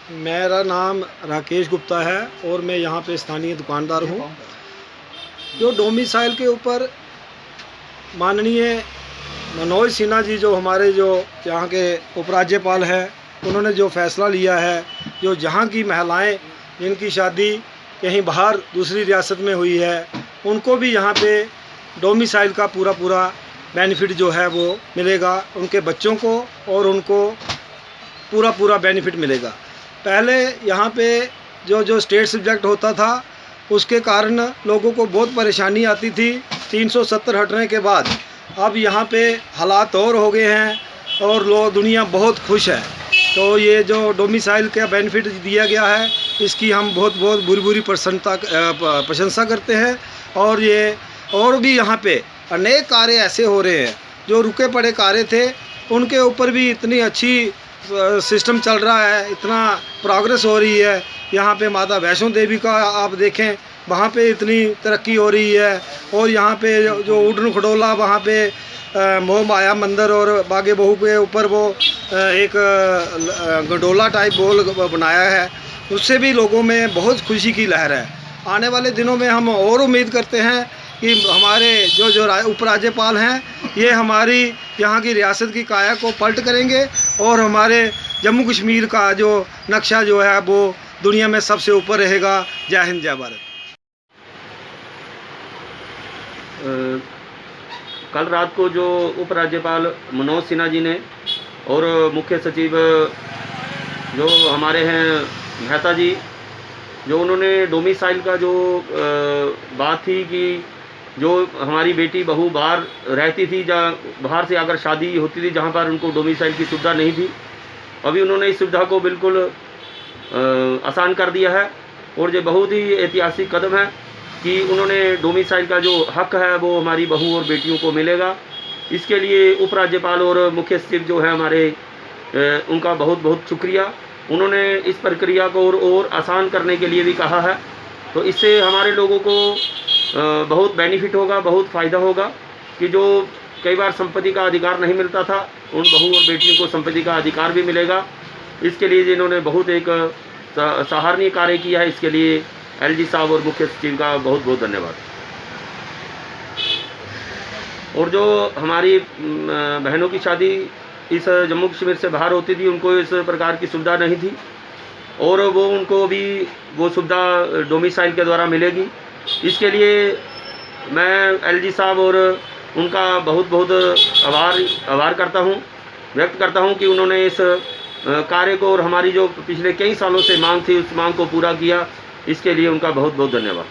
मेरा नाम राकेश गुप्ता है और मैं यहाँ पे स्थानीय दुकानदार हूँ। जो डोमिसाइल के ऊपर माननीय मनोज सिन्हा जी जो हमारे जो यहाँ के उपराज्यपाल हैं, उन्होंने जो फैसला लिया है, जो जहाँ की महिलाएं जिनकी शादी कहीं बाहर दूसरी रियासत में हुई है, उनको भी यहाँ पे डोमिसाइल का पूरा बेनिफिट जो है वो मिलेगा। उनके बच्चों को और उनको पूरा बेनिफिट मिलेगा। पहले यहाँ पे जो स्टेट सब्जेक्ट होता था, उसके कारण लोगों को बहुत परेशानी आती थी। 370 हटने के बाद अब यहाँ पे हालात और हो गए हैं और लोग दुनिया बहुत खुश है। तो ये जो डोमिसाइल का बेनिफिट दिया गया है, इसकी हम बहुत बुरी प्रशंसा करते हैं। और ये और भी यहाँ पे अनेक कार्य ऐसे हो रहे हैं जो रुके पड़े कार्य थे, उनके ऊपर भी इतनी अच्छी सिस्टम चल रहा है, इतना प्रोग्रेस हो रही है। यहाँ पे माता वैष्णो देवी का आप देखें, वहाँ पे इतनी तरक्की हो रही है। और यहाँ पे जो उड़न खटोला वहाँ पे मोह माया मंदिर और बागे बहू के ऊपर वो एक गंडोला टाइप बोल बनाया है, उससे भी लोगों में बहुत खुशी की लहर है। आने वाले दिनों में हम और उम्मीद करते हैं कि हमारे जो उपराज्यपाल हैं, ये हमारी यहाँ की रियासत की काया को पलट करेंगे और हमारे जम्मू कश्मीर का जो नक्शा जो है वो दुनिया में सबसे ऊपर रहेगा। जय हिंद, जय भारत। कल रात को जो उपराज्यपाल मनोज सिन्हा जी ने और मुख्य सचिव जो हमारे हैं मेहता जी, जो उन्होंने डोमिसाइल का जो बात थी कि जो हमारी बेटी बहू बाहर रहती थी, जहाँ बाहर से अगर शादी होती थी जहाँ पर उनको डोमिसाइल की सुविधा नहीं थी, अभी उन्होंने इस सुविधा को बिल्कुल आसान कर दिया है। और ये बहुत ही ऐतिहासिक कदम है कि उन्होंने डोमिसाइल का जो हक है वो हमारी बहू और बेटियों को मिलेगा। इसके लिए उपराज्यपाल और मुख्य सचिव जो है हमारे, उनका बहुत शुक्रिया। उन्होंने इस प्रक्रिया को और आसान करने के लिए भी कहा है। तो इससे हमारे लोगों को बहुत बेनिफिट होगा, बहुत फ़ायदा होगा कि जो कई बार संपत्ति का अधिकार नहीं मिलता था, उन बहू और बेटियों को संपत्ति का अधिकार भी मिलेगा। इसके लिए जिन्होंने बहुत एक सराहनीय कार्य किया है, इसके लिए एलजी साहब और मुख्य सचिव का बहुत धन्यवाद। और जो हमारी बहनों की शादी इस जम्मू कश्मीर से बाहर होती थी, उनको इस प्रकार की सुविधा नहीं थी और वो उनको भी वो सुविधा डोमिसाइल के द्वारा मिलेगी। इसके लिए मैं एलजी साहब और उनका बहुत आभार व्यक्त करता हूं कि उन्होंने इस कार्य को और हमारी जो पिछले कई सालों से मांग थी, उस मांग को पूरा किया। इसके लिए उनका बहुत धन्यवाद।